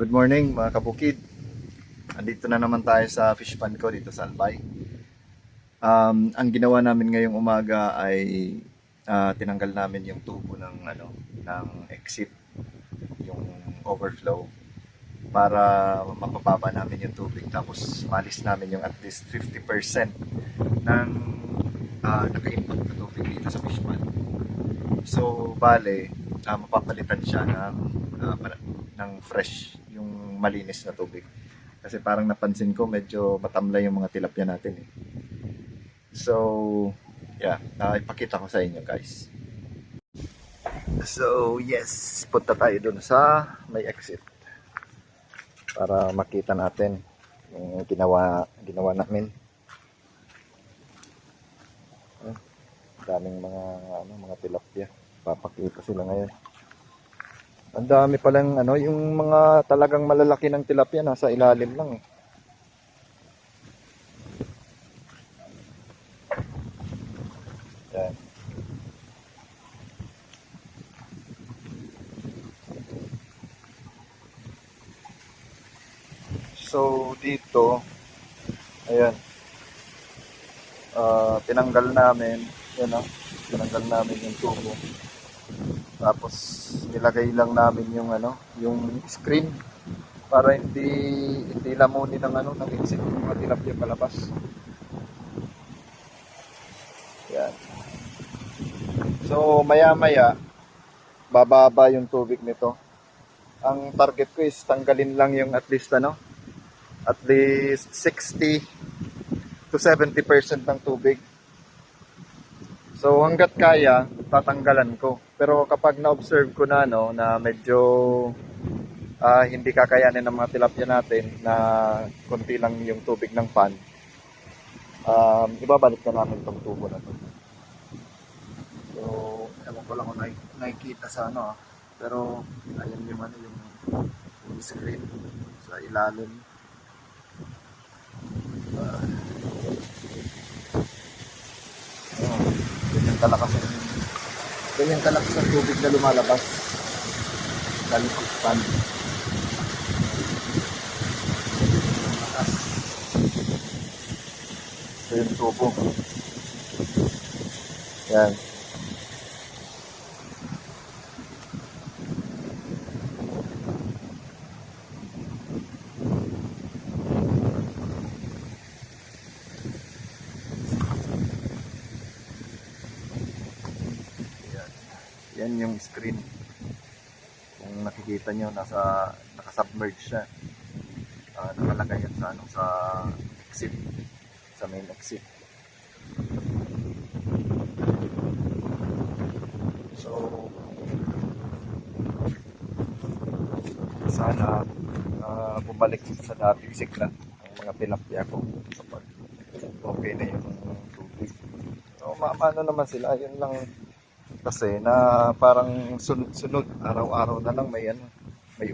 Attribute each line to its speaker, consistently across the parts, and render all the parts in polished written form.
Speaker 1: Good morning mga kabukid. Andito na naman tayo sa fish pond ko dito sa Albay. Ang ginawa namin ngayong umaga ay tinanggal namin yung tubo ng exit, yung overflow para mapababa namin yung tubig, tapos malis namin yung at least 50% ng naka-impact na tubig dito sa fish pond. So bale, mapapalitan siya ng fresh, yung malinis na tubig. Kasi parang napansin ko medyo matamlay yung mga tilapia natin eh. So, yeah, ipakita ko sa inyo guys. So, yes, punta tayo dun sa may exit para makita natin yung ginawa namin. Daming mga tilapia. Papakita sila ngayon. Ang dami palang yung mga talagang malalaki ng tilapia nasa ilalim lang eh. Yan. So dito, ayan, tinanggal namin, tinanggal namin yung tubo. Tapos nilagay lang namin yung screen para hindi lamunin ng exit yung mga tilapia palabas. Yan. So maya-maya bababa yung tubig nito. Ang target ko is tanggalin lang yung at least 60 to 70% ng tubig. So hangga't kaya, tatanggalan ko. Pero kapag na-observe ko na medyo hindi kakayanin ng mga tilapia natin, na konti lang yung tubig ng pan, ibabalik na namin itong tubo na to. So, ewan ko lang kung nakikita sa pero ayan yung screen sa ilalim. Ganyan kalakas ang tubig na lumalabas galing sa pan. So yung tubo. Yan. Yan yung screen. Kung nakikita nyo, nakasubmerge siya. Nakalagay yan sa exit, sa main exit. So, sana bumalik sa dating sigla ang mga tilapia ko kapag okay na yung tubig. So, maano naman sila, yun lang. Kasi na parang sunod-sunod, araw-araw na lang may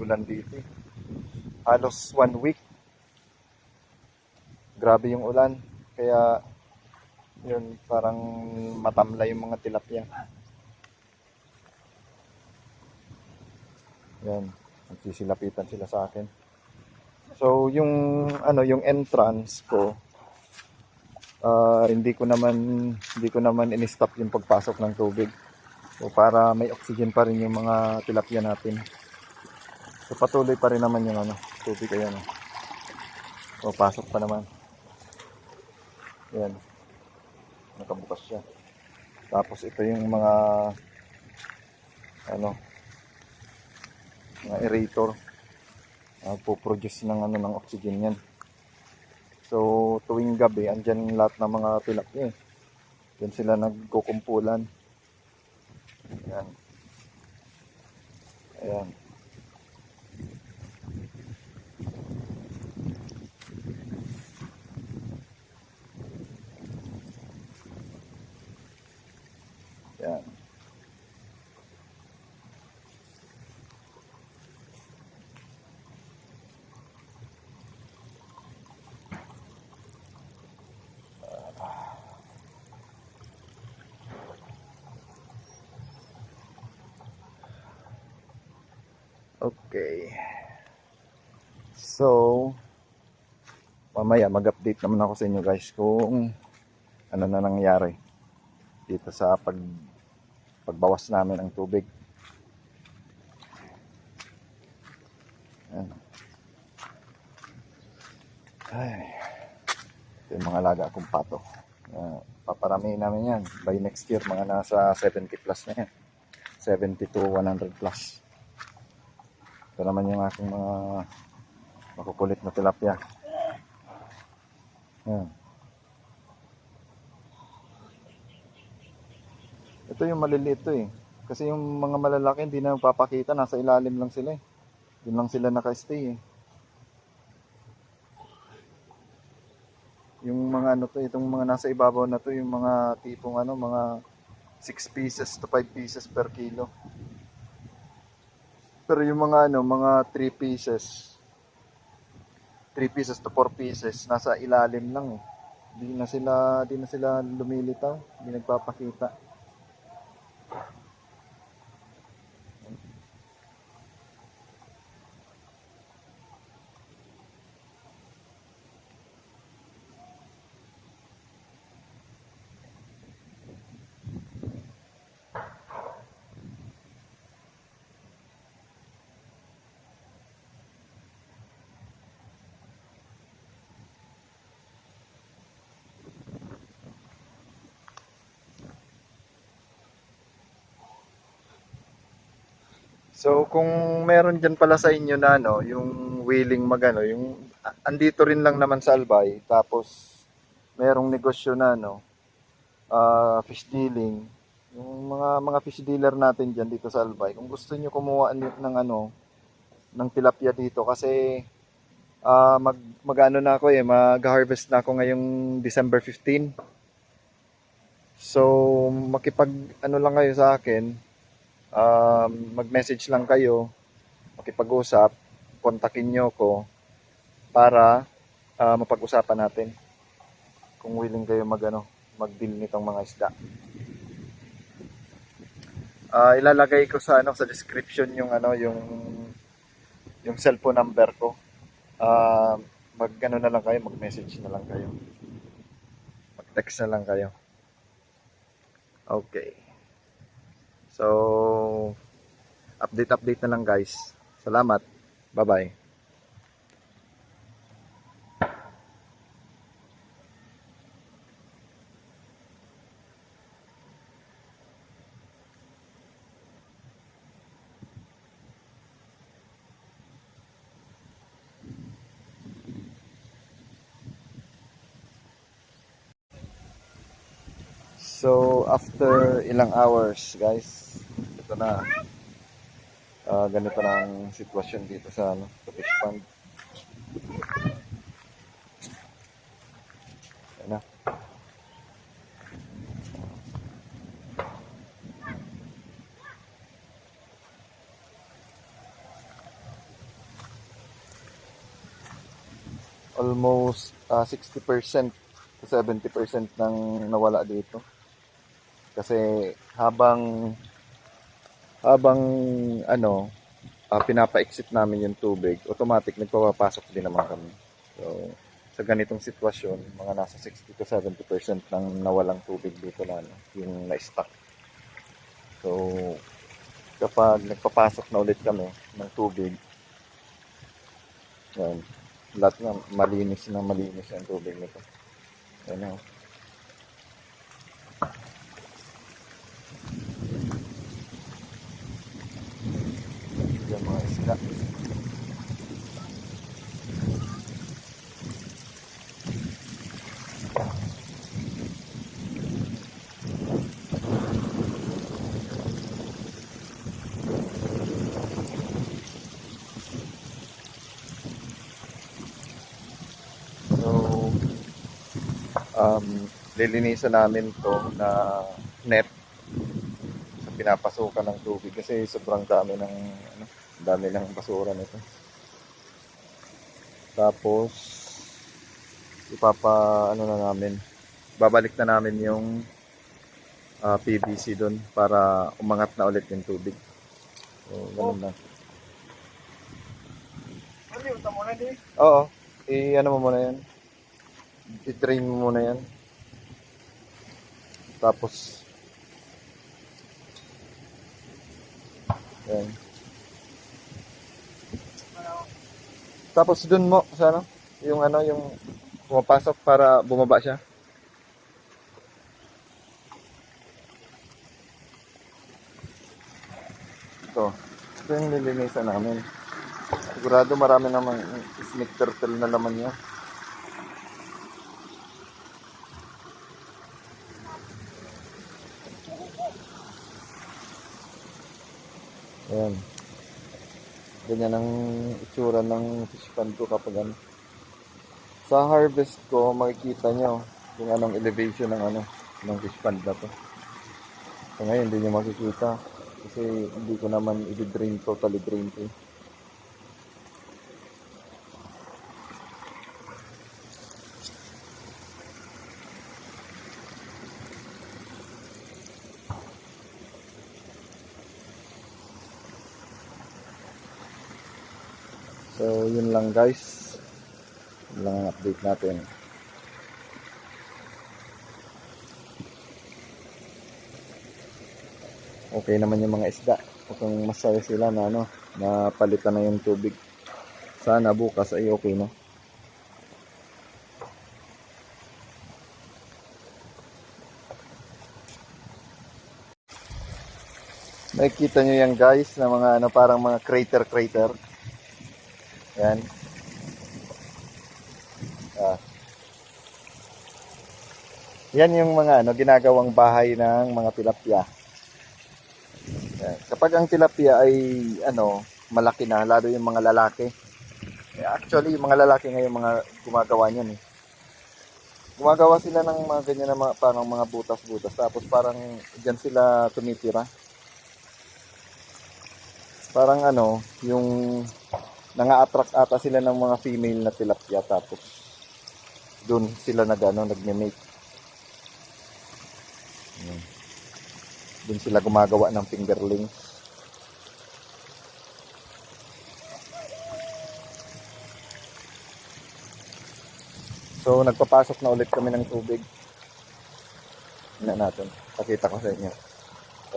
Speaker 1: ulan dito. Halos 1 week. Grabe yung ulan. Kaya yun, parang matamlay yung mga tilapia. Yan, nagsisilapitan sila sa akin. So yung entrance ko, hindi ko naman in-stop yung pagpasok ng tubig. So para may oxygen pa rin yung mga tilapia natin. So patuloy pa rin naman yung tubig, ayan. So pasok pa naman. Ayan. Nakabukas siya. Tapos ito yung mga mga aerator. Po-produce ng oxygen yan. So tuwing gabi andyan lahat ng mga tilapia. Yan sila nagkukumpulan. Ayan. Ayan. Ayan. Okay. So, mamaya mag-update naman ako sa inyo guys kung ano na nangyari dito sa pagbawas namin ng tubig. Ayan. Ay, ito yung mga alaga akong pato. Paparamihin namin yan. By next year, mga nasa 70 plus na yan. 70 to 100 plus. Ito naman yung aking mga makukulit na tilapia. Ayan. Ito yung maliliit to eh. Kasi yung mga malalaki hindi na papakita. Nasa ilalim lang sila eh. Doon lang sila naka-stay eh. Yung mga ano to, itong mga nasa ibabaw na to, yung mga tipong ano, mga 6 pieces to 5 pieces per kilo. Pero yung mga ano, mga 3 pieces to 4 pieces, nasa ilalim lang eh. Di na sila lumilitaw, hindi nagpapakita. So kung meron diyan pala sa inyo na ano, yung willing magano, yung andito rin lang naman sa Albay, tapos merong negosyo na ano, fish dealing. Yung mga fish dealer natin diyan dito sa Albay, kung gusto niyo kumuha ng ano, ng tilapia dito kasi magano na ako eh, mag-harvest na ako ngayong December 15. So makipag ano lang kayo sa akin, mag-message lang kayo, makipag-usap, kontakin nyo ko para mapag-usapan natin kung willing kayo mag-deal nitong mga isda. Ilalagay ko sa sa description yung yung cellphone number ko. Na lang kayo, mag-message na lang kayo. Mag-text na lang kayo. Okay. So, update na lang guys. Salamat. Bye-bye. So, after ilang hours guys, ito na. Ganito na ang sitwasyon dito sa sa fish pond. Ayan na. Almost 60% to 70% nang nawala dito. Kasi habang pinapa-exit namin yung tubig, automatic nagpapasok din naman kami. So, sa ganitong sitwasyon, mga nasa 60 to 70% nang nawalang tubig dito na yung na-stuck. So, kapag nagpapasok na ulit kami ng tubig, yan, lahat na malinis yung tubig nito. Yan o. Yung mga isda. So, lilinisan namin to na net sa pinapasukan ng tubig kasi sobrang dami ng basura nito. Tapos babalik na namin yung PVC doon para umangat na ulit yung tubig. So, ganun lang. Oo. Ano mo muna yan. I-drain mo muna yan. Tapos, yan. Tapos dun mo, sa ano, yung pumapasok para bumaba siya. Ito yung nilinisan namin. Sigurado marami namang snake turtle na laman niya. Ayan. Ganyan ang itsura ng fish pond ko kapag ano. Sa harvest ko, makikita nyo kung anong elevation ng fish pond na to. So ngayon, hindi nyo makikita. Kasi hindi ko naman i-drain, totally drain ko. So, yun lang guys. Yun lang ang update natin. Okay naman yung mga isda. Kung masaya sila na na palitan na yung tubig. Sana bukas ay okay na. Nakikita nyo yan guys na mga parang mga crater. Yan. Yan yung mga ginagawang bahay ng mga tilapia. Yan. Kapag ang tilapia ay malaki na, lalo yung mga lalaki. Actually, yung mga lalaki ngayon mga gumagawa niyan eh. Gumagawa sila ng mga ganyan na parang mga butas-butas. Tapos parang diyan sila tumitira. Parang yung nanga-attract ata sila ng mga female na tilapia. Tapos doon sila nagme-mate. Doon sila gumagawa ng fingerlings. So, nagpapasok na ulit kami ng tubig. Tingnan natin. Pakita ko sa inyo.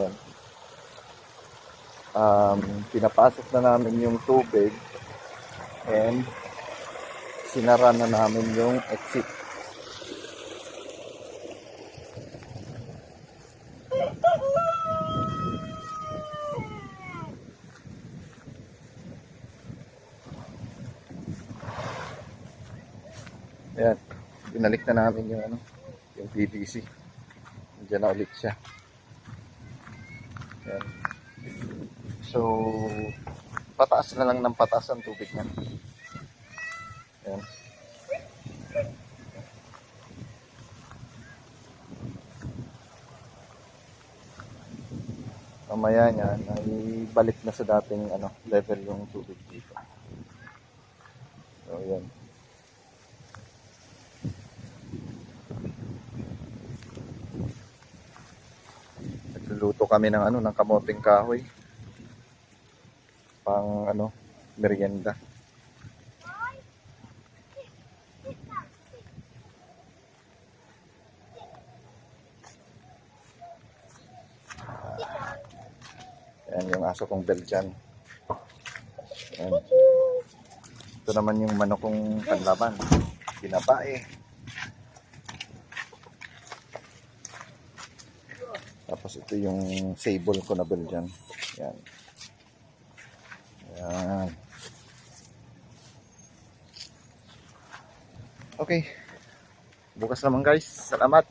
Speaker 1: Ayan. Pinapasok na namin yung tubig and sinara na namin yung exit. Ayan, binalik na namin yung PVC. Diyan na ulit siya. Ayan. So, pataas na lang ng pataas ang tubig niya. Ayan. Mamaya niyan ay balik na sa dating level yung tubig dito. So, ayan. Nagluluto kami ng kamoting kahoy. Pang merienda. Ayan yung aso kong Belgian. Ayan. Ito naman yung manok kong panlaban. Binabae. Tapos ito yung sable ko na Belgian. Ayan. Ayan. Okay. Bukas naman guys. Salamat.